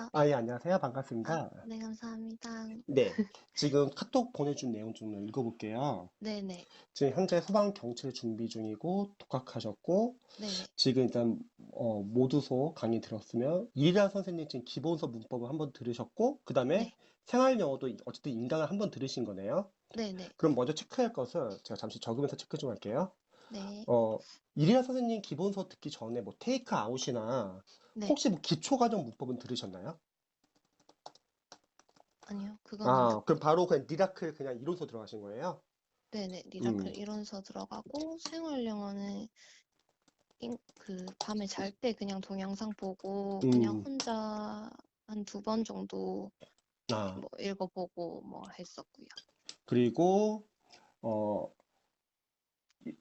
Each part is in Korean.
예, 안녕하세요. 반갑습니다. 네, 감사합니다. 네, 지금 카톡 보내준 내용 좀 읽어볼게요. 네네. 지금 현재 소방 경칠 준비 중이고, 독학하셨고, 네네. 지금 일단, 모두소 강의 들었으면, 이리라 선생님 지금 기본서 문법을 한번 들으셨고, 그 다음에 네. 생활 영어도 어쨌든 인강을 한번 들으신 거네요. 네네. 그럼 먼저 체크할 것을 제가 잠시 적으면서 체크 좀 할게요. 네. 어, 이리라 선생님 기본서 듣기 전에 뭐 테이크 아웃이나, 네. 혹시 뭐 기초과정 문법은 들으셨나요? 아니요. 그건 안 그럼 듣고. 바로 그냥 미라클 그냥 이론서 들어가신 거예요? 네네. 음, 리라클 이론서 들어가고, 생활 영어는 밤에 잘 때 그냥 동영상 보고, 그냥 음, 혼자 한 두 번 정도 아, 뭐 읽어보고 뭐 했었고요. 그리고, 어,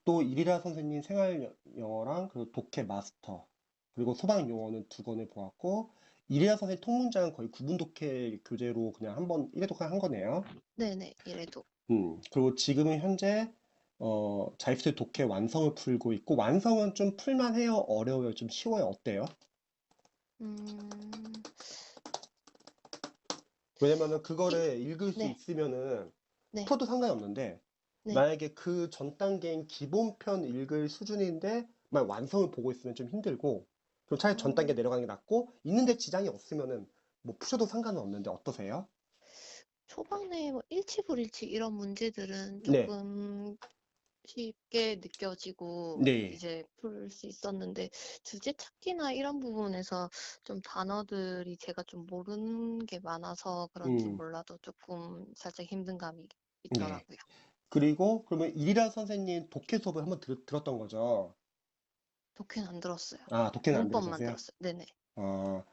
또 이리라 선생님 생활 영어랑 그리고 독해 마스터, 그리고 소방 용어는 두 권을 보았고, 이리라 선생님 통문장은 거의 구분 독해 교재로 그냥 한 번, 1회 독해 한 거네요. 네네. 이래도. 그리고 지금은 현재, 자입수 독해 완성을 풀고 있고, 완성은 좀 풀만해요? 어려워요? 좀 쉬워요? 어때요? 음, 왜냐면은 이, 그거를 읽을 수 네. 있으면은 네. 풀어도 상관이 없는데 네. 만약에 그 전 단계인 기본편 읽을 수준인데 만 완성을 보고 있으면 좀 힘들고 그럼 차라리 전 단계 어, 내려가는 게 낫고 있는데 지장이 없으면은 뭐 푸셔도 상관은 없는데 어떠세요? 초반에 뭐 일치불일치 이런 문제들은 네, 조금 쉽게 느껴지고 네, 이제 풀 수 있었는데 주제 찾기나 이런 부분에서 좀 단어들이 제가 좀 모르는 게 많아서 그런지 음, 몰라도 조금 살짝 힘든 감이 네. 있더라고요. 그리고 그러면 이리라 선생님 독해 수업을 한번 들었던 거죠? 독해는 안 들었어요. 독해는 안 문법만 들으셨어요? 들었어요. 네네. 아,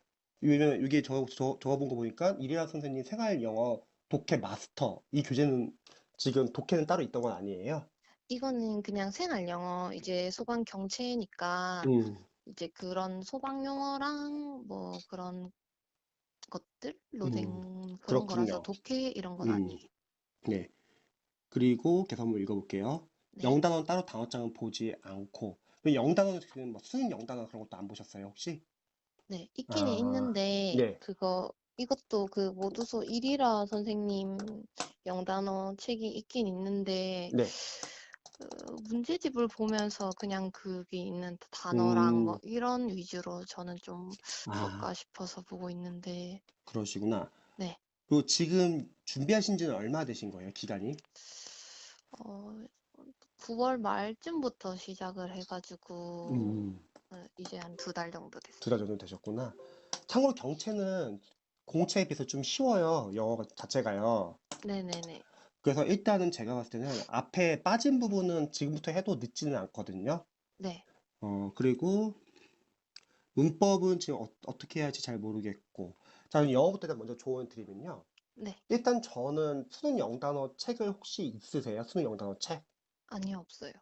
왜냐면 여기 적어본 거 보니까 이리라 선생님 생활 영어 독해 마스터 이 교재는 지금 독해는 따로 있던 건 아니에요? 이거는 그냥 생활 영어 이제 소방 경체니까 음, 이제 그런 소방 용어랑 뭐 그런 것들로 음, 된 그런 거라서 그렇군요. 독해 이런 건 음, 아니에요. 네. 그리고 계속 한번 읽어볼게요. 네. 영단어는 따로 단어장은 보지 않고 영단어는 지금 뭐 수능 영단어 그런 것도 안 보셨어요, 혹시? 네, 있기는 아, 있는데, 네, 이것도 그 모두소 1이라 선생님 영단어 책이 있긴 있는데, 네. 문제집을 보면서 그냥 그게 있는 단어랑 뭐 음, 이런 위주로 저는 좀 아, 볼까 싶어서 보고 있는데, 그러시구나. 네, 그리고 지금 준비하신 지는 얼마 되신 거예요, 기간이? 어, 9월 말쯤부터 시작을 해가지고, 음, 이제 한 두 달 정도 두 달 됐어요. 정도 되셨구나. 참고로 경체는 공채에 비해서 좀 쉬워요. 영어 자체가요. 네네네. 그래서 일단은 제가 봤을 때는 앞에 빠진 부분은 지금부터 해도 늦지는 않거든요. 네, 그리고 문법은 지금 떻게 해야 할지 잘 모르겠고. 자, 그럼 영어부터 일단 먼저 조언 드리면요. 네. 일단 저는 수능 영단어 책을 혹시 있으세요? 수능 영단어 책? 아니요, 없어요.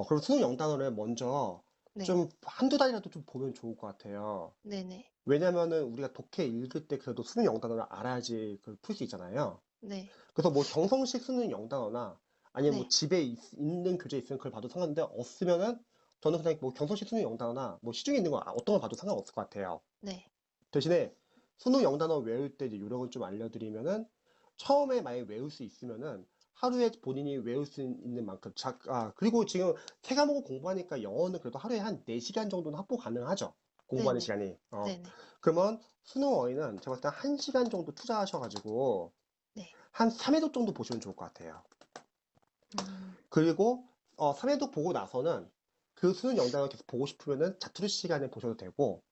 그럼 수능 영단어를 먼저 네, 좀 한두 달이라도 좀 보면 좋을 것 같아요. 네네. 왜냐면은 우리가 독해 읽을 때 그래도 수능 영단어를 알아야지 그걸 풀 수 있잖아요. 네, 그래서 뭐 정성식 수능 영단어나 아니면 뭐 네, 집에 있는 교재 있으면 그걸 봐도 상관없는데 없으면은 저는 그냥 뭐 경성식 수능 영단어나 뭐 시중에 있는 거 어떤 걸 봐도 상관없을 것 같아요. 네, 대신에 수능 영단어 외울 때 이제 요령을 좀 알려드리면은 처음에 만약에 외울 수 있으면은 하루에 본인이 외울 수 있는 만큼 그리고 지금 세 과목을 공부하니까 영어는 그래도 하루에 한 4시간 정도는 확보 가능하죠. 공부하는 네네, 시간이. 네네, 그러면 수능 어휘는 제가 봤을 때 1시간 정도 투자하셔가지고 네. 한 3회독 정도 보시면 좋을 것 같아요. 음, 그리고 3회독 보고 나서는 그 수능 영상을 계속 보고 싶으면은 자투리 시간에 보셔도 되고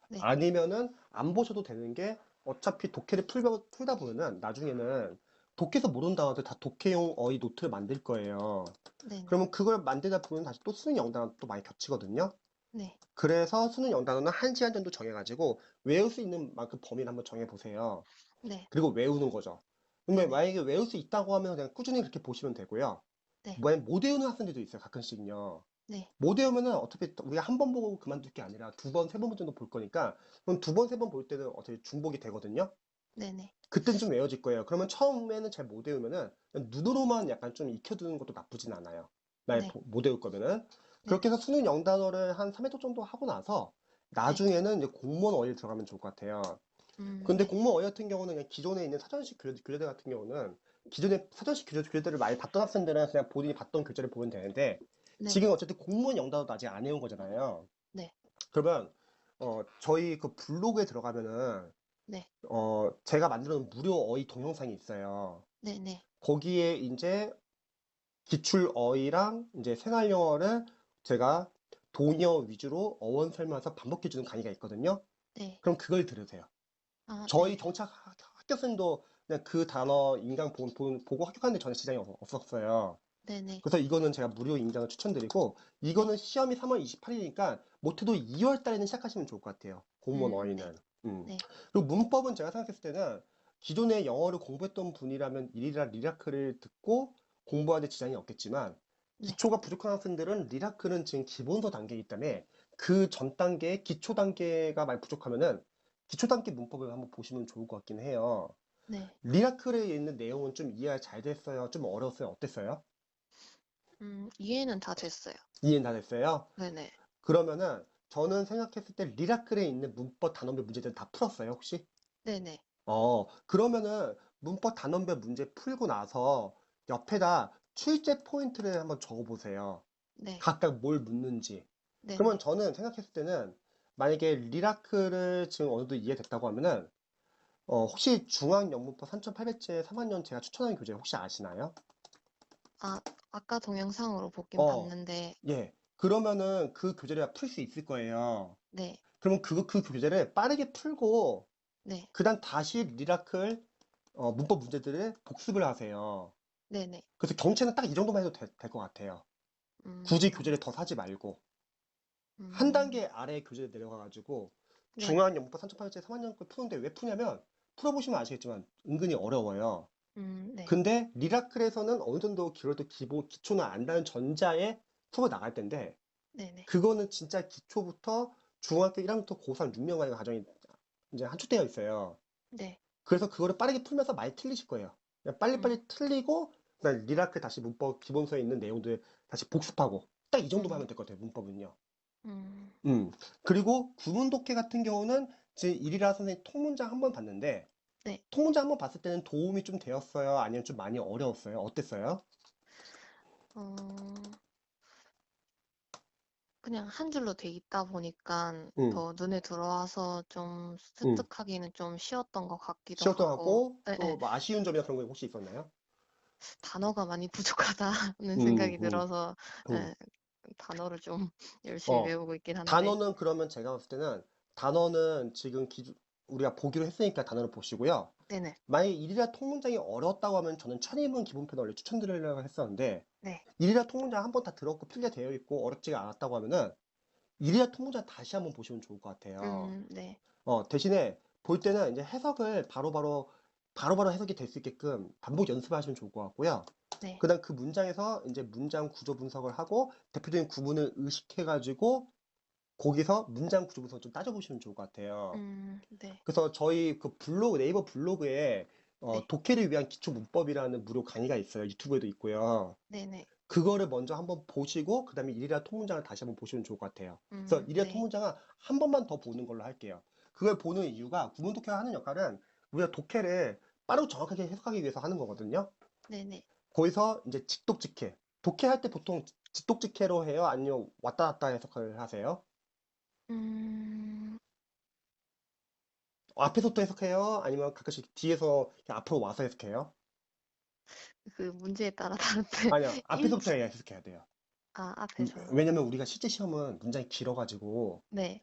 네, 아니면은 안 보셔도 되는 게 어차피 독해를 풀다 보면은 나중에는 독해에서 모르는 단어들 다 독해용 어휘 노트를 만들 거예요. 네네, 그러면 그걸 만들다 보면 다시 또 수능 영단어 또 많이 겹치거든요. 네, 그래서 수능 영단어는 1시간 정도 정해가지고 외울 수 있는 만큼 범위를 한번 정해보세요. 네, 그리고 외우는 거죠. 근데 네네, 만약에 외울 수 있다고 하면 그냥 꾸준히 그렇게 보시면 되고요. 네, 만약 못 외우는 학생들도 있어요, 가끔씩요. 네, 못 외우면은 어차피 우리가 한 번 보고 그만둘 게 아니라 두 번, 세 번 정도 볼 거니까 그럼 두 번, 세 번 볼 때는 어차피 중복이 되거든요. 네네, 그땐 좀 외워질 거예요. 그러면 처음에는 잘 못 외우면은 그냥 눈으로만 약간 좀 익혀두는 것도 나쁘진 않아요. 만약 네, 못 외울 거면은. 그렇게 네네, 해서 수능 영단어를 한 3회독 정도 하고 나서 네, 나중에는 이제 공무원 어휘를 들어가면 좋을 것 같아요. 근데 네. 공무원 어휘 같은 경우는 그냥 기존에 있는 사전식 교재들 같은 경우는 기존의 사전식 교재들을 많이 봤던 학생들은 그냥 본인이 봤던 교재를 보면 되는데 네. 지금 어쨌든 공무원 영단어도 아직 안 해온 거잖아요. 네. 그러면 저희 그 블로그에 들어가면은 네. 제가 만들어 놓은 무료 어휘 동영상이 있어요. 네네. 거기에 이제 기출 어휘랑 이제 생활 영어를 제가 동의어 위주로 어원 설명해서 반복해 주는 강의가 있거든요. 네. 그럼 그걸 들으세요. 아, 저희 네네. 경찰 합격생도 그냥 그 단어 인강 보고 합격하는데 전혀 지장이 없었어요. 네네. 그래서 이거는 제가 무료 인강을 추천드리고, 네. 이거는 시험이 3월 28일이니까 못해도 2월 달에는 시작하시면 좋을 것 같아요. 공무원 네. 어휘는. 네. 그리고 문법은 제가 생각했을 때는 기존에 영어를 공부했던 분이라면 일이라 리라크를 듣고 공부하는데 지장이 없겠지만, 네. 기초가 부족한 학생들은 리라크는 지금 기본서 단계이기 때문에 그 전 단계, 기초 단계가 많이 부족하면은 기초 단계 문법을 한번 보시면 좋을 것 같긴 해요. 네. 리라클에 있는 내용은 좀 이해가 잘 됐어요? 좀 어려웠어요? 어땠어요? 이해는 다 됐어요. 이해는 다 됐어요? 네네. 그러면은 저는 생각했을 때 리라클에 있는 문법 단원별 문제들 다 풀었어요, 혹시? 네네. 그러면은 문법 단원별 문제 풀고 나서 옆에다 출제 포인트를 한번 적어보세요. 네. 각각 뭘 묻는지. 그러면 네네. 저는 생각했을 때는 만약에 리라클을 지금 어느 정도 이해됐다고 하면은 혹시 중앙영문법 3800제 3학년 제가 추천하는 교재 혹시 아시나요? 아, 아까 동영상으로 보긴 어, 봤는데, 예. 그러면은 그 교재를 풀 수 있을 거예요. 네. 그러면 그 교재를 빠르게 풀고, 네. 그다음 다시 리라클 문법 문제들을 복습을 하세요. 네네. 그래서 경체는 딱 이 정도만 해도 될 것 같아요. 굳이 음, 교재를 더 사지 말고. 한 음, 단계 아래 교재에 내려가가지고 네. 중앙영문법 3800제 3학년 걸 푸는데, 왜 푸냐면 풀어보시면 아시겠지만 은근히 어려워요. 네. 근데 리라클에서는 어느 정도 길어도 기본 기초는 안다는 전자에 수업을 나갈 텐데, 네네. 그거는 진짜 기초부터 중학교 1학년부터 고3 6년간의 과정이 이제 한축되어 있어요. 네. 그래서 그거를 빠르게 풀면서 많이 틀리실 거예요. 그냥 음, 빨리빨리 틀리고 그다음에 리라클 다시 문법 기본서에 있는 내용들 다시 복습하고, 딱 이 정도만 음, 하면 될 것 같아요, 문법은요. 음, 그리고 구문 독해 같은 경우는 제 일이라 선생님 통문장 한번 봤는데, 네. 통문장 한번 봤을 때는 도움이 좀 되었어요? 아니면 좀 많이 어려웠어요? 어땠어요? 어, 그냥 한 줄로 돼 있다 보니까 음, 더 눈에 들어와서 좀 음. 습득하기는 좀 쉬웠던 것 같기도 쉬웠던 것 하고, 같고, 예, 또 예. 뭐 아쉬운 점이나 그런 거 혹시 있었나요? 단어가 많이 부족하다는 음, 생각이 음, 들어서, 음. 예, 단어를 좀 열심히 어, 외우고 있긴 한데, 단어는 그러면 제가 봤을 때는 단어는 지금 우리가 보기로 했으니까 단어를 보시고요. 네네. 만약에 일이라 통문장이 어렵다고 하면 저는 천인문 기본편을 원래 추천드리려고 했었는데, 네. 일이라 통문장 한번 다 들었고 필기가 되어 있고 어렵지가 않았다고 하면은 일이라 통문장 다시 한번 보시면 좋을 것 같아요. 네. 대신에 볼 때는 이제 해석을 바로바로 해석이 될 수 있게끔 반복 연습하시면 좋을 것 같고요. 네. 그다음 그 문장에서 이제 문장 구조 분석을 하고 대표적인 구문을 의식해가지고 거기서 문장 구조 분석을 좀 따져보시면 좋을 것 같아요. 네. 그래서 저희 그 네이버 블로그에 네. 독해를 위한 기초 문법이라는 무료 강의가 있어요. 유튜브에도 있고요. 네네. 그거를 먼저 한번 보시고 그다음에 일이라 통문장을 다시 한번 보시면 좋을 것 같아요. 그래서 일이라 네. 통문장은 한 번만 더 보는 걸로 할게요. 그걸 보는 이유가, 구문 독해가 하는 역할은 우리가 독해를 빠르고 정확하게 해석하기 위해서 하는 거거든요. 네네. 거기서 이제 직독직해. 독해할 때 보통 직독직해로 해요? 아니면 왔다 갔다 해석을 하세요? 음, 앞에서부터 해석해요? 아니면 가끔씩 뒤에서 그냥 앞으로 와서 해석해요? 그 문제에 따라 다른데, 아니요, 앞에서부터 일치, 해석해야 돼요. 앞에서요. 왜냐면 우리가 실제 시험은 문장이 길어가지고 네.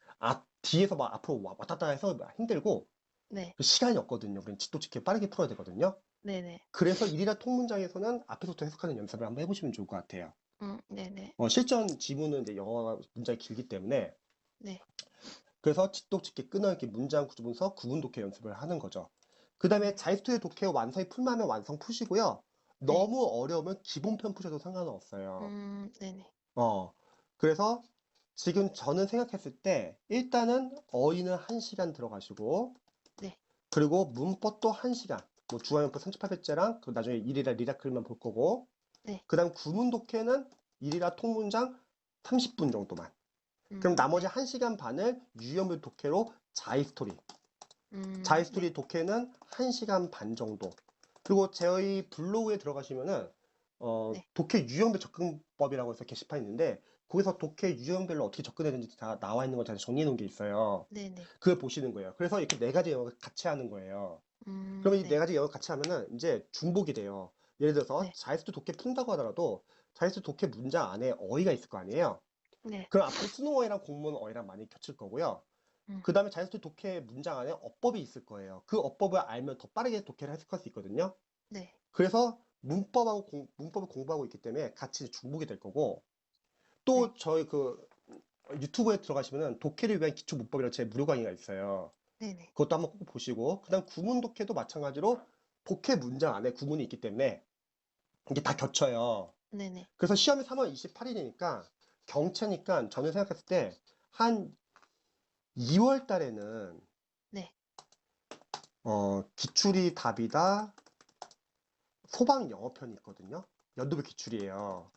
뒤에서 막 앞으로 왔다 갔다 해서 힘들고 네. 그 시간이 없거든요. 우리는 직독직해 빠르게 풀어야 되거든요. 네네. 그래서 일이라 통문장에서는 앞에서부터 해석하는 연습을 한번 해보시면 좋을 것 같아요. 네네. 실전 지문은 이제 영어가 문장이 길기 때문에, 네. 그래서 직독직해 끊어읽기 문장 구조 분석 구문 독해 연습을 하는 거죠. 그 다음에 음, 자이스토의 독해 완성이 풀만하면 완성 푸시고요. 네. 너무 어려우면 기본편 푸셔도 상관은 없어요. 네네. 어, 그래서 지금 저는 생각했을 때 일단은 어휘는 1시간 들어가시고, 네. 그리고 문법도 1시간, 뭐 중화문법 3800제랑 그 나중에 일이라 리라클만 볼 거고, 네. 그 다음 구문 독해는 일이라 통문장 30분 정도만. 그럼 나머지 네. 1시간 반을 유형별 독해로 자이스토리, 네. 자이스토리 독해는 1시간 반 정도. 그리고 저희 블로그에 들어가시면은 네. 독해 유형별 접근법이라고 해서 게시판이 있는데 거기서 독해 유형별로 어떻게 접근해야 되는지 다 나와 있는 걸 잘 정리해 놓은 게 있어요. 네네. 그걸 보시는 거예요. 그래서 이렇게 네 가지 영역을 같이 하는 거예요. 그러면 이 네 네. 가지 영역을 같이 하면은 이제 중복이 돼요. 예를 들어서 네. 자이스토리 독해 푼다고 하더라도 자이스토리 독해 문장 안에 어휘가 있을 거 아니에요. 네. 그럼 앞으로 수능어휘랑 공문 어휘랑 많이 겹칠 거고요. 음. 그 다음에 자이스토리 독해 문장 안에 어법이 있을 거예요. 그 어법을 알면 더 빠르게 독해를 해석할 수 있거든요. 네. 그래서 문법을 공부하고 있기 때문에 같이 중복이 될 거고, 네. 또 저희 그 유튜브에 들어가시면은 독해를 위한 기초 문법이라는 제 무료 강의가 있어요. 네네. 그것도 한번 꼭 보시고, 그 다음 구문 독해도 마찬가지로 독해 문장 안에 구문이 있기 때문에 이게 다 겹쳐요. 네네. 그래서 시험이 3월 28일이니까 경채니까 저는 생각했을 때 한 2월 달에는 네. 기출이 답이다 소방 영어편이 있거든요. 연도별 기출이에요.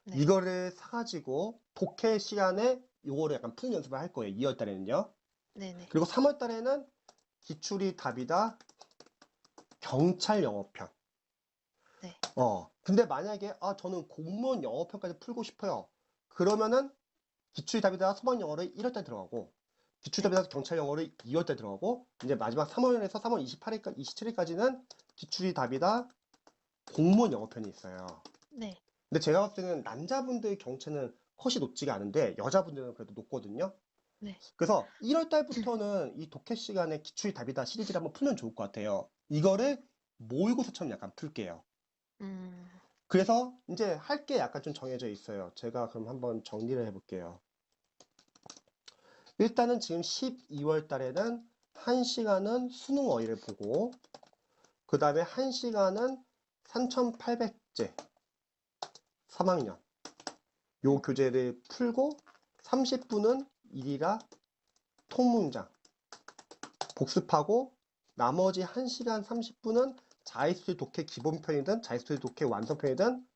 네. 이거를 사가지고 독해 시간에 요거를 약간 푸는 연습을 할 거예요. 2월 달에는요. 네네. 그리고 3월 달에는 기출이 답이다 경찰 영어편. 네. 근데 만약에 저는 공무원 영어편까지 풀고 싶어요. 그러면은 기출이 답이다 소방 영어를 1월 달 들어가고 기출이 네. 답이다 경찰 영어를 2월 달 들어가고 이제 마지막 3월에서 3월 28일까지 27일까지는 기출이 답이다 공무원 영어편이 있어요. 네. 근데 제가 봤을 때는 남자분들 경우에는 컷이 높지가 않은데 여자분들은 그래도 높거든요. 네. 그래서 1월 달부터는 이 독해 시간에 기출이 답이다 시리즈를 한번 풀면 좋을 것 같아요. 이거를 모의고사처럼 약간 풀게요. 네. 그래서 이제 할 게 약간 좀 정해져 있어요. 제가 그럼 한번 정리를 해볼게요. 일단은 지금 12월 달에는 1시간은 수능 어휘를 보고 그 다음에 1시간은 3800제 3학년 요 음. 교재를 풀고 30분은 일이라 통문장 복습하고 나머지 1시간 30분은 자이스토리 독해 기본편이든 자이스토리 독해 완성편이든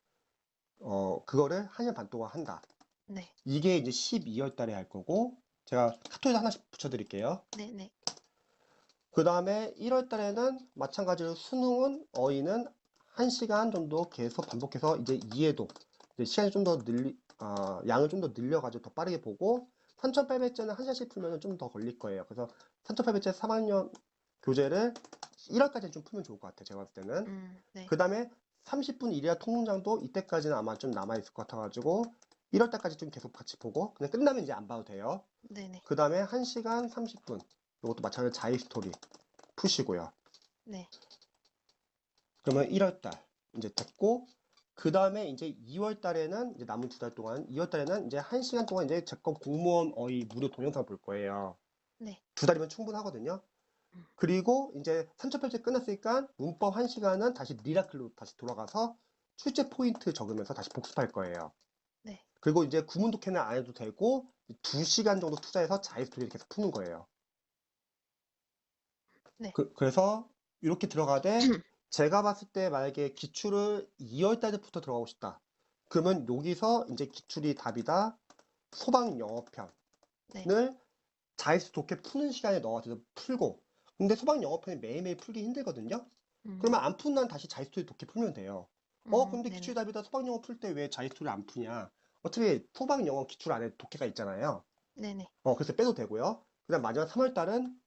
그거를 1시간 반 동안 한다. 네. 이게 이제 12월 달에 할 거고 제가 카톡에 하나씩 붙여드릴게요. 네네. 그 다음에 1월 달에는 마찬가지로 수능은 어휘는 1시간 정도 계속 반복해서 이제 이해도 이제 시간이 좀 더 양을 좀 더 늘려가지고 더 빠르게 보고 3800제는 1시간씩 풀면 좀 더 걸릴 거예요. 그래서 3800제 3학년 교재를 1월까지는 좀 풀면 좋을 것 같아요. 제가 봤을 때는. 네. 그 다음에 30분 일이야 통문장도 이때까지는 아마 좀 남아있을 것 같아가지고 1월 달까지 좀 계속 같이 보고 그냥 끝나면 이제 안 봐도 돼요. 네네. 그 다음에 1시간 30분 이것도 마찬가지로 자이스토리 푸시고요. 네. 그러면 1월 달 이제 됐고 그 다음에 이제 2월 달에는 이제 남은 2달 동안 2월 달에는 이제 1시간 동안 이제 제 거 공무원 어휘 무료 동영상 볼 거예요. 네. 2달이면 충분하거든요. 음. 그리고 이제 3차8제 끝났으니까 문법 1시간은 다시 미라클로 다시 돌아가서 출제 포인트 적으면서 다시 복습할 거예요. 네. 그리고 이제 구문 독해는 안 해도 되고 2시간 정도 투자해서 자유스토리를 계속 푸는 거예요. 네. 그래서 이렇게 들어가되 제가 봤을 때 만약에 기출을 2월 달부터 들어가고 싶다. 그러면 여기서 이제 기출이 답이다. 소방 영어편을 네. 자이스 독해 푸는 시간에 넣어서 풀고 근데 소방 영어편이 매일매일 풀기 힘들거든요. 그러면 안 푼 난 다시 자이스토리 독해 풀면 돼요. 근데 기출 네네. 답이다 소방 영어 풀 때 왜 자이스토리 안 푸냐? 어차피 소방 영어 기출 안에 독해가 있잖아요. 네네. 그래서 빼도 되고요. 그다음 마지막 3월 달은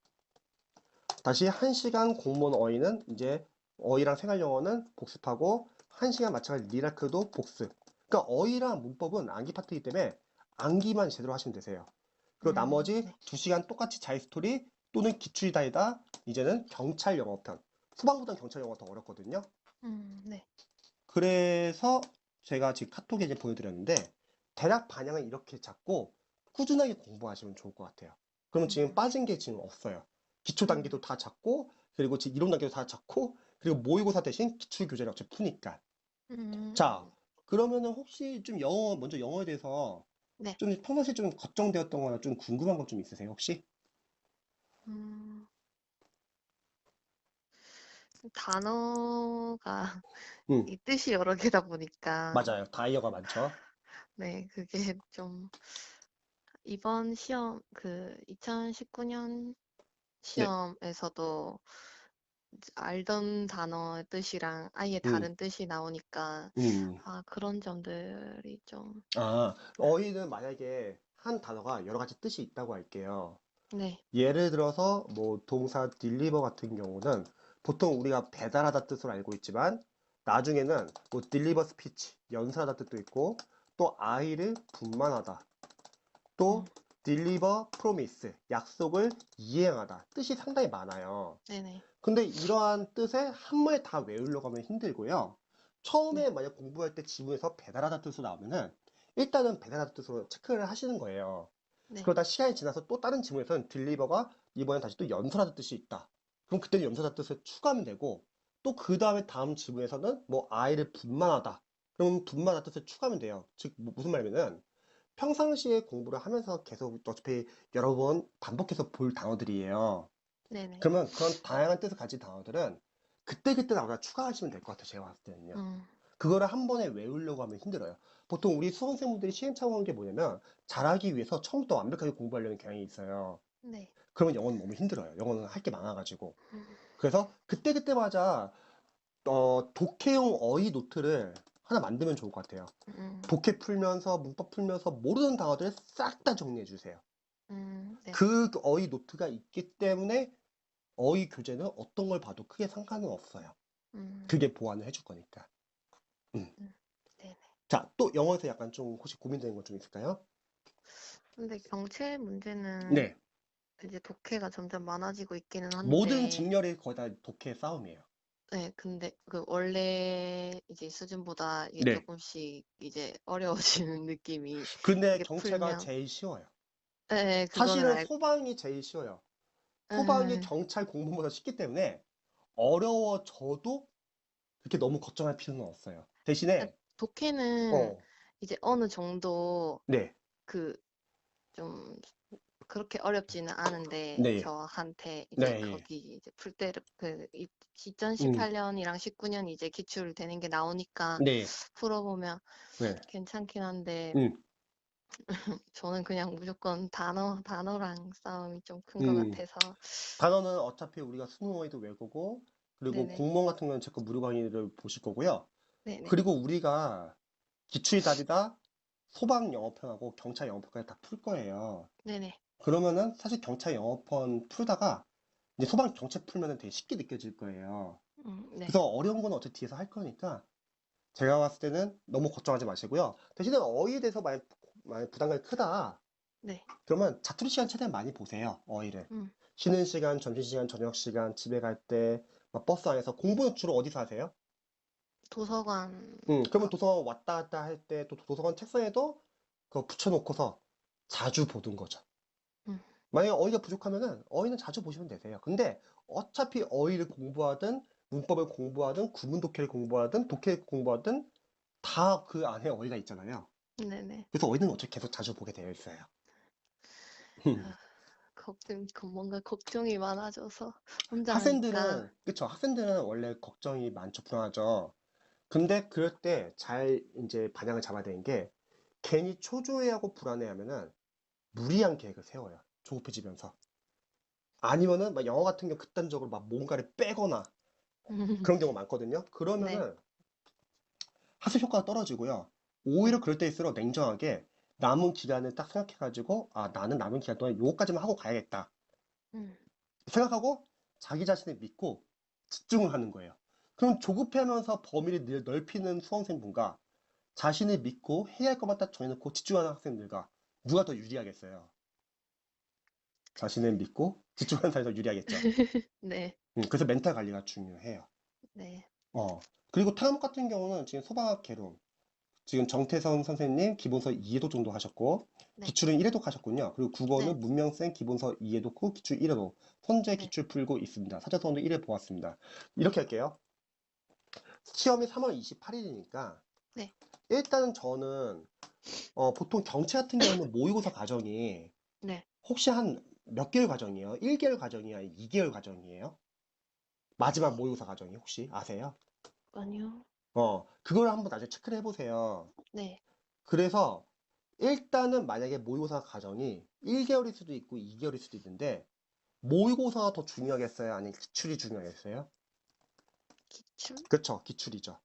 다시 1시간 공무원 어휘는 이제 어휘랑 생활 영어는 복습하고 1시간 마찬가지 리라크도 복습. 그러니까 어휘랑 문법은 암기 파트이기 때문에 암기만 제대로 하시면 되세요. 그리고 나머지 네. 2시간 똑같이 자이스토리 또는 기출이다이다 이제는 경찰 영어편. 소방보단 경찰 영어가 더 어렵거든요. 네. 그래서 제가 지금 카톡에 이제 보여드렸는데 대략 방향은 이렇게 잡고 꾸준하게 공부하시면 좋을 것 같아요. 그러면 지금 빠진 게 지금 없어요. 기초 단계도 다 잡고 그리고 지금 이론 단계도 다 잡고 그리고 모의고사 대신 기출 교재를 어차피 푸니까. 자, 그러면은 혹시 좀 먼저 영어에 대해서 네. 좀 평상시에 좀 걱정되었던 거나 좀 궁금한 것 좀 있으세요, 혹시? 음, 단어가 응, 이 뜻이 여러 개다 보니까, 맞아요. 다이어가 많죠. 네, 그게 좀, 이번 시험, 2019년 네. 시험에서도 알던 단어의 뜻이랑 아예 음, 다른 뜻이 나오니까 음. 그런 점들이 좀. 어휘는 만약에 한 단어가 여러 가지 뜻이 있다고 할게요. 네. 예를 들어서 뭐 동사 deliver 같은 경우는 보통 우리가 배달하다 뜻으로 알고 있지만 나중에는 뭐 deliver speech 연설하다 뜻도 있고 또 아이를 분만하다 또 음. deliver promise 약속을 이행하다 뜻이 상당히 많아요. 네네. 근데 이러한 뜻에 한문에 다 외우려고 하면 힘들고요. 처음에 네. 만약 공부할 때 지문에서 배달하다 뜻으로 나오면은 일단은 배달하다 뜻으로 체크를 하시는 거예요. 네. 그러다 시간이 지나서 또 다른 지문에서는 딜리버가 이번엔 다시 또 연설하다 뜻이 있다. 그럼 그때는 연설하다 뜻을 추가하면 되고 또 그 다음에 다음 지문에서는 뭐 아이를 분만하다. 그럼 분만하다 뜻을 추가하면 돼요. 즉 무슨 말이냐면은 평상시에 공부를 하면서 계속 어차피 여러 번 반복해서 볼 단어들이에요. 네네. 그러면 그런 다양한 뜻을 가진 단어들은 그때그때 나오다 추가하시면 될 것 같아요. 제가 봤을 때는요. 음. 그거를 한 번에 외우려고 하면 힘들어요. 보통 우리 수험생분들이 시행착오한 게 뭐냐면 잘하기 위해서 처음부터 완벽하게 공부하려는 경향이 있어요. 네. 그러면 영어는 너무 힘들어요. 영어는 할 게 많아가지고. 음. 그래서 그때그때마다 독해용 어휘 노트를 하나 만들면 좋을 것 같아요. 음. 독해 풀면서 문법 풀면서 모르는 단어들을 싹 다 정리해 주세요. 네. 그 어휘 노트가 있기 때문에 어휘 교재는 어떤 걸 봐도 크게 상관은 없어요. 음. 그게 보완을 해줄 거니까. 음. 음. 네네. 자, 또 영어에서 약간 좀 혹시 고민되는 것 좀 있을까요? 근데 경체 문제는 네. 이제 독해가 점점 많아지고 있기는 모든 한데, 직렬이 거의 다 독해 싸움이에요. 네, 근데 그 원래 이제 수준보다 이게 네. 조금씩 이제 어려워지는 느낌이. 근데 이게 경체가 풀면. 제일 쉬워요. 네, 그거는 사실은 소방이 제일 쉬워요. 소방이 에, 경찰 공무원보다 쉽기 때문에 어려워져도 그렇게 너무 걱정할 필요는 없어요. 대신에, 독해는 어, 이제 어느 정도 네, 그 좀 그렇게 어렵지는 않은데 네, 저한테 이제 네, 예. 거기 이제 풀 때를 그 음, 2018년이랑 19년 이제 기출 되는 게 나오니까 네, 풀어보면 네, 괜찮긴 한데, 음, 저는 그냥 무조건 단어랑 싸움이 좀 큰 것 음. 같아서. 단어는 어차피 우리가 수능어휘도 외우고, 그리고 네네. 공무원 같은 경우는 제거 무료 강의를 보실 거고요. 네네. 그리고 우리가 기출이 답이다, 소방 영어편하고 경찰 영어편까지 다 풀 거예요. 네네. 그러면은 사실 경찰 영어편 풀다가 이제 소방 경찰 풀면은 되게 쉽게 느껴질 거예요. 네. 그래서 어려운 건 어차피 뒤에서 할 거니까 제가 봤을 때는 너무 걱정하지 마시고요. 대신에 어휘에 대해서 만약 부담감이 크다. 네. 그러면 자투리 시간 최대한 많이 보세요. 어휘를. 음. 쉬는 시간, 점심시간, 저녁시간, 집에 갈 때, 막 버스 안에서 공부는 주로 어디서 하세요? 도서관 그러면 가. 도서관 왔다 갔다 할 때 또 도서관 책상에도 그거 붙여놓고서 자주 보던 거죠. 음. 만약에 어휘가 부족하면은 어휘는 자주 보시면 되세요. 근데 어차피 어휘를 공부하든 문법을 공부하든 구문 독해를 공부하든 독해를 공부하든 다 그 안에 어휘가 있잖아요. 네네. 그래서 어휘는 어차피 계속 자주 보게 되어 있어요. 아, 뭔가 걱정이 많아져서 혼자 하니까. 학생들은, 그쵸. 학생들은 원래 걱정이 많죠. 불안하죠. 근데 그럴 때 잘 이제 방향을 잡아야 되는 게 괜히 초조해하고 불안해하면은 무리한 계획을 세워요. 조급해지면서. 아니면은 막 영어 같은 경우 극단적으로 막 뭔가를 빼거나 그런 경우가 많거든요. 네. 그러면은 학습 효과가 떨어지고요. 오히려 네. 그럴 때일수록 냉정하게 남은 기간을 딱 생각해가지고 아, 나는 남은 기간 동안 요거까지만 하고 가야겠다. 음. 생각하고 자기 자신을 믿고 집중을 하는 거예요. 그럼 조급해하면서 범위를 넓히는 수험생분과 자신을 믿고 해야 할 것만 딱 정해놓고 집중하는 학생들과 누가 더 유리하겠어요? 자신을 믿고 집중하는 사람이 더 유리하겠죠. 네. 그래서 멘탈 관리가 중요해요. 네. 그리고 타임 같은 경우는 지금 소방학 개론, 지금 정태성 선생님 기본서 2회독 정도 하셨고, 네. 기출은 1회독 하셨군요. 그리고 네. 국어는 문명쌤 기본서 2회독 후 기출 1회독, 현재 네. 기출 풀고 있습니다. 사자성어도 1회 보았습니다. 이렇게 할게요. 시험이 3월 28일이니까, 네. 일단은 저는, 보통 경체 같은 경우는 모의고사 과정이 네. 혹시 한 몇 개월 과정이에요? 1개월 과정이야? 2개월 과정이에요? 마지막 모의고사 과정이 혹시 아세요? 아니요. 그걸 한번 나중에 체크를 해보세요. 네. 그래서 일단은 만약에 모의고사 과정이 1개월일 수도 있고 2개월일 수도 있는데 모의고사가 더 중요하겠어요? 아니면 기출이 중요하겠어요? 기출? 그쵸, 기출이죠.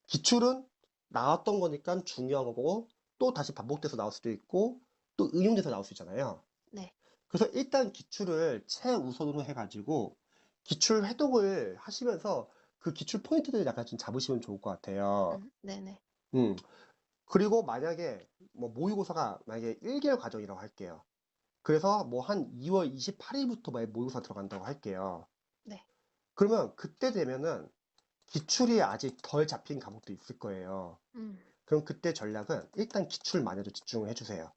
기출은 나왔던 거니까 중요한 거고, 또 다시 반복돼서 나올 수도 있고, 또 응용돼서 나올 수 있잖아요. 네. 그래서 일단 기출을 최우선으로 해가지고, 기출 회독을 하시면서 그 기출 포인트들을 약간 좀 잡으시면 좋을 것 같아요. 네네. 음. 그리고 만약에 뭐 모의고사가 만약에 1개월 과정이라고 할게요. 그래서 뭐 한 2월 28일부터 모의고사 들어간다고 할게요. 네. 그러면 그때 되면은 기출이 아직 덜 잡힌 과목도 있을 거예요. 음, 그럼 그때 전략은 일단 기출만에도 집중을 해주세요.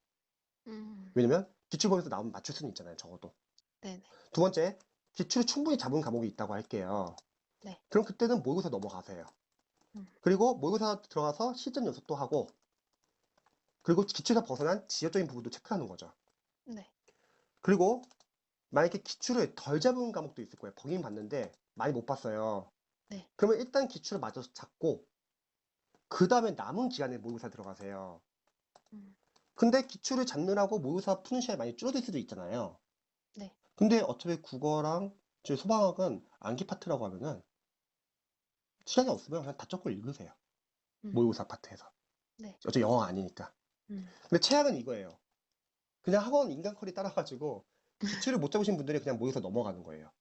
음, 왜냐면 기출 보면서 나오면 맞출 수는 있잖아요, 적어도. 네네. 두 번째, 기출을 충분히 잡은 과목이 있다고 할게요. 네. 그럼 그때는 모의고사 넘어가세요. 음, 그리고 모의고사 들어가서 실전 연습도 하고, 그리고 기출에서 벗어난 지역적인 부분도 체크하는 거죠. 네. 그리고 만약에 기출을 덜 잡은 과목도 있을 거예요. 보긴 봤는데 많이 못 봤어요. 네. 그러면 일단 기출을 마저 잡고 그 다음에 남은 기간에 모의고사 들어가세요. 음, 근데 기출을 잡느라고 모의고사 푸는 시간이 많이 줄어들 수도 있잖아요. 네. 근데 어차피 국어랑 저 소방학은 암기 파트라고 하면은 시간이 없으면 그냥 다 적고 읽으세요. 음, 모의고사 파트에서. 네. 어차피 영어 아니니까. 음, 근데 최악은 이거예요. 그냥 학원 인간컬이 따라가지고 기출을 못 잡으신 분들이 그냥 모의고사 넘어가는 거예요.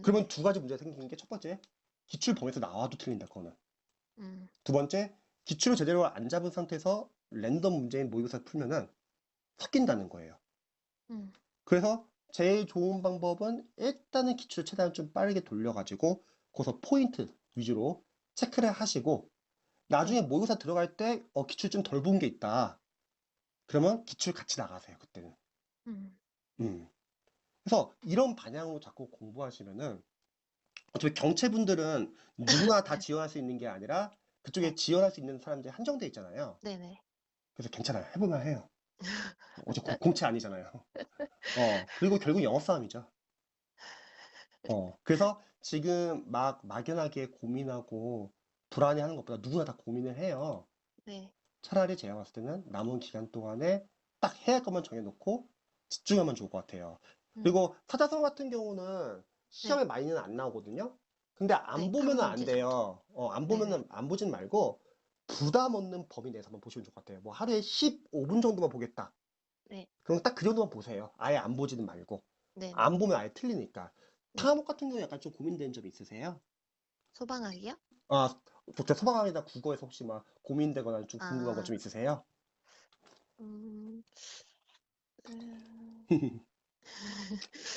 그러면 네. 두 가지 문제가 생기는 게 첫 번째, 기출 범위에서 나와도 틀린다, 그거는. 음, 두 번째, 기출을 제대로 안 잡은 상태에서 랜덤 문제인 모의고사를 풀면은 섞인다는 거예요. 음, 그래서 제일 좋은 방법은 일단은 기출을 최대한 좀 빠르게 돌려가지고 거기서 포인트 위주로 체크를 하시고 나중에 네. 모의고사 들어갈 때 기출 좀 덜 본 게 있다. 그러면 기출 같이 나가세요, 그때는. 음, 음. 그래서 이런 방향으로 자꾸 공부하시면은 어차피 경체분들은 누구나 다 지원할 수 있는 게 아니라 그쪽에 네. 지원할 수 있는 사람들이 한정돼 있잖아요. 네네. 그래서 괜찮아요. 해보면 해요. 어차피 공채 아니잖아요. 그리고 결국 영어 싸움이죠. 그래서 지금 막 막연하게 고민하고 불안해하는 것보다 누구나 다 고민을 해요. 네. 차라리 제가 봤을 때는 남은 기간 동안에 딱 해야 할 것만 정해놓고 집중하면 좋을 것 같아요. 음, 그리고 사자성 같은 경우는 네. 시험에 많이는 안 나오거든요. 근데 안 네. 한 보면은 안 문제 정도. 돼요. 안 네네. 보면은 안 보진 말고 부담 없는 범위 내에서 한번 보시면 좋을 것 같아요. 뭐 하루에 15분 정도만 보겠다. 네. 그럼 딱 그 정도만 보세요. 아예 안 보지는 말고. 네네. 안 보면 아예 틀리니까. 네. 타목 같은 경우 약간 좀 고민되는 점이 있으세요? 소방학이요? 아, 독자 소방학이나 국어에서 혹시 막 고민되거나 좀 궁금한 거 아, 좀 있으세요? 음, 음,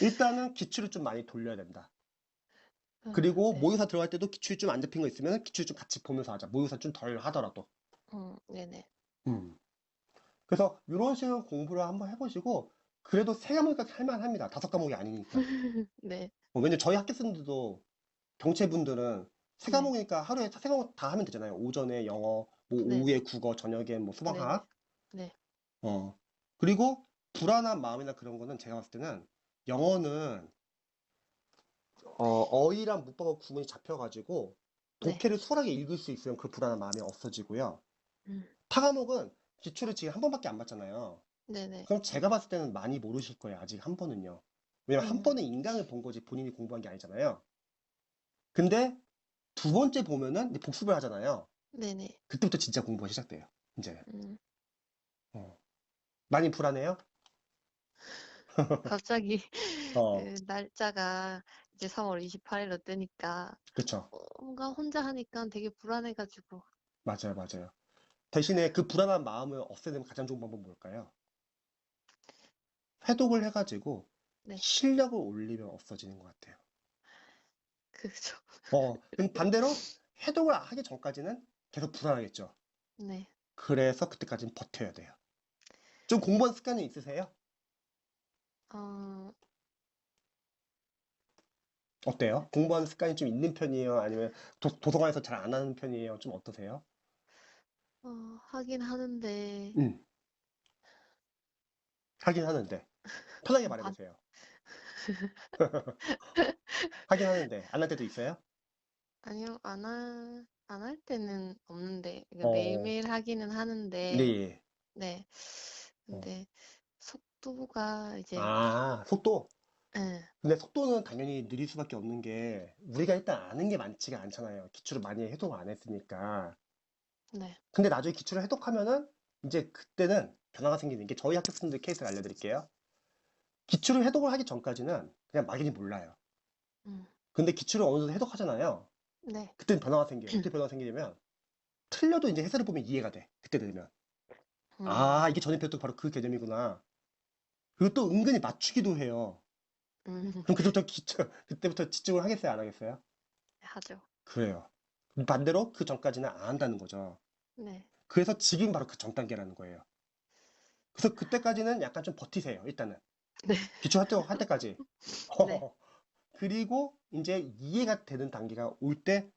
일단은 기출을 좀 많이 돌려야 된다. 그리고 네. 모의고사 들어갈 때도 기출이 좀 안 잡힌 거 있으면 기출 좀 같이 보면서 하자. 모의고사 좀 덜 하더라도. 네네. 음. 그래서 이런 식으로 공부를 한번 해보시고 그래도 세 과목까지 할만합니다. 다섯 과목이 아니니까. 네. 왜냐면 저희 학교생들도 경체분들은 세 네. 과목이니까 하루에 세 과목 다 하면 되잖아요. 오전에 영어, 뭐 오후에 네네. 국어, 저녁에 뭐 네네. 수방학. 네. 그리고 불안한 마음이나 그런 거는 제가 봤을 때는 영어는 어휘랑 문법하고 구분이 잡혀가지고 네. 독해를 수월하게 읽을 수 있으면 그 불안한 마음이 없어지고요. 음, 타 과목은 기출을 지금 한 번밖에 안 봤잖아요. 네네. 그럼 제가 봤을 때는 많이 모르실 거예요. 아직 한 번은요. 왜냐면 한 음, 번은 인강을 본 거지 본인이 공부한 게 아니잖아요. 근데 두 번째 보면은 이제 복습을 하잖아요. 네네. 그때부터 진짜 공부가 시작돼요. 이제는. 음, 어. 많이 불안해요? 갑자기 어, 그 날짜가 이제 3월 28일로 뜨니까 그쵸. 뭔가 혼자 하니까 되게 불안해가지고. 맞아요, 맞아요. 대신에 그 불안한 마음을 없애는 가장 좋은 방법은 뭘까요? 회독을 해가지고 네. 실력을 올리면 없어지는 것 같아요. 그죠. 근데 반대로 해독을 하기 전까지는 계속 불안하겠죠. 네. 그래서 그때까지는 버텨야 돼요. 좀 공부한 습관이 있으세요? 어, 어때요? 공부하는 습관이 좀 있는 편이에요? 아니면 도서관에서 잘 안 하는 편이에요? 좀 어떠세요? 하긴 하는데, 음, 하긴 하는데. 편하게 반, 말해보세요. 하긴 하는데, 안 할 때도 있어요? 아니요, 안 할 때는 없는데, 그러니까 어, 매일매일 하기는 하는데, 네. 네. 어. 근데 속도가 이제, 아, 속도? 예. 근데 속도는 당연히 느릴 수밖에 없는 게 우리가 일단 아는 게 많지가 않잖아요. 기출을 많이 해독 안 했으니까. 네. 근데 나중에 기출을 해독하면은 이제 그때는 변화가 생기는 게 저희 학습생들 케이스를 알려드릴게요. 기출을 해독을 하기 전까지는 그냥 막연히 몰라요. 음. 근데 기출을 어느 정도 해독하잖아요. 네. 그때는 변화가 생겨요. 어떻게 변화가 생기냐면 틀려도 이제 해설을 보면 이해가 돼. 그때 되면. 음. 아, 이게 전에 배웠던 바로 그 개념이구나. 그리고 또 은근히 맞추기도 해요. 음. 그럼 그때부터 그때부터 집중을 하겠어요? 안 하겠어요? 하죠. 그래요. 반대로 그 전까지는 안 한다는 거죠. 네. 그래서 지금 바로 그 전 단계라는 거예요. 그래서 그때까지는 약간 좀 버티세요. 일단은. 네. 할 때까지. 네. 그리고 이제 이해가 되는 단계가 올 때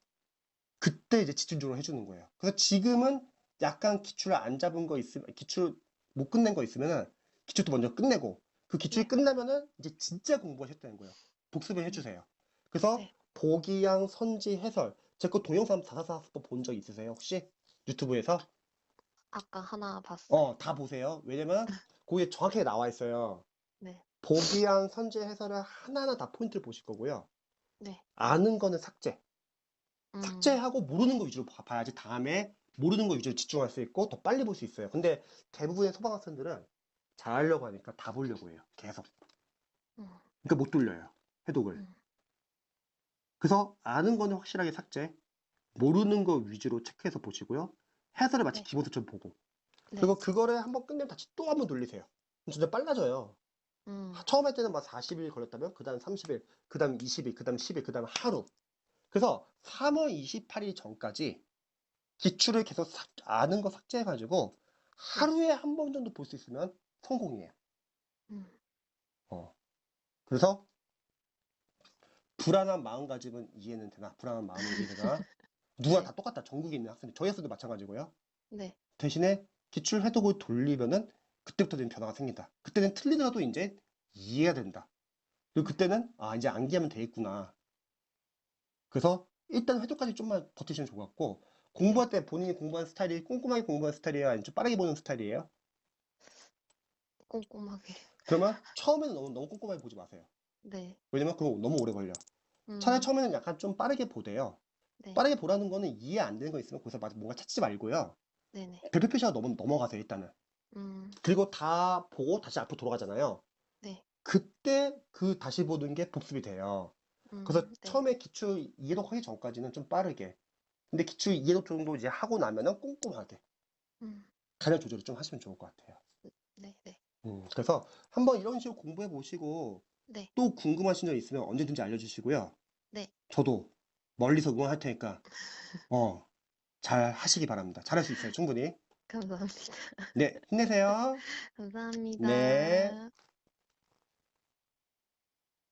그때 이제 집중적으로 해주는 거예요. 그래서 지금은 약간 기출을 안 잡은 거 있으면 기출 못 끝낸 거 있으면은 기출도 먼저 끝내고 그 기출이 네. 끝나면은 이제 진짜 공부하셨다는 거예요. 복습을 음. 해주세요. 그래서 네. 보기양, 선지, 해설 제 거 동영상 444 본 적 있으세요 혹시? 유튜브에서? 아까 하나 봤어요. 다 보세요. 왜냐면 거기에 정확하게 나와 있어요. 네. 보기양, 선지, 해설을 하나하나 다 포인트를 보실 거고요. 네. 아는 거는 삭제. 음. 삭제하고 모르는 거 위주로 봐야지 다음에 모르는 거 위주로 집중할 수 있고 더 빨리 볼 수 있어요. 근데 대부분의 소방학생들은 잘하려고 하니까 다 보려고 해요. 계속. 음. 그러니까 못 돌려요. 해독을. 음. 그래서 아는 거는 확실하게 삭제, 모르는 거 위주로 체크해서 보시고요. 해설을 마치 네. 기본서처럼 보고. 네. 그리고 그거를 한번 끝내면 다시 또 한번 돌리세요. 그럼 진짜 빨라져요. 음. 처음 할 때는 막 40일 걸렸다면 그 다음 30일, 그 다음 20일, 그 다음 10일, 그 다음 하루. 그래서 3월 28일 전까지 기출을 계속 아는 거 삭제해가지고 네. 하루에 한 번 정도 볼 수 있으면 성공이에요. 음. 어. 그래서 불안한 마음가짐은 이해는 되나? 불안한 마음은 이해되나? 누가 네. 다 똑같다. 전국에 있는 학생들. 저희 학생도 마찬가지고요. 네. 대신에 기출 해독을 돌리면은 그때부터 는 변화가 생긴다. 그때는 틀리더라도 이제 이해가 된다. 그리고 음. 그때는 이제 암기하면 되겠구나. 그래서 일단 해독까지 좀만 버티시면 좋을 것 같고 네. 공부할 때 본인이 공부하는 스타일이 꼼꼼하게 공부하는 스타일이에요? 아니면 좀 빠르게 보는 스타일이에요? 꼼꼼하게. 그러면 처음에는 너무 꼼꼼하게 보지 마세요. 네. 왜냐면 그거 너무 오래 걸려. 차라리 음. 처음에는 약간 좀 빠르게 보대요. 네. 빠르게 보라는 거는 이해 안 되는 거 있으면 거기서 뭔가 찾지 말고요. 네네. 별표 표시가 넘어가세요, 일단은. 음. 그리고 다 보고 다시 앞으로 돌아가잖아요. 네. 그때 그 다시 보는 게 복습이 돼요. 그래서 네. 처음에 기출 이해독 하기 전까지는 좀 빠르게. 근데 기출 이해독 정도 이제 하고 나면은 꼼꼼하게. 음. 가량 조절을 좀 하시면 좋을 것 같아요. 네. 네. 그래서 한번 이런 식으로 공부해 보시고 네. 또 궁금하신 점 있으면 언제든지 알려주시고요. 네. 저도 멀리서 응원할 테니까, 잘 하시기 바랍니다. 잘할 수 있어요, 충분히. 감사합니다. 네, 힘내세요. 네. 감사합니다.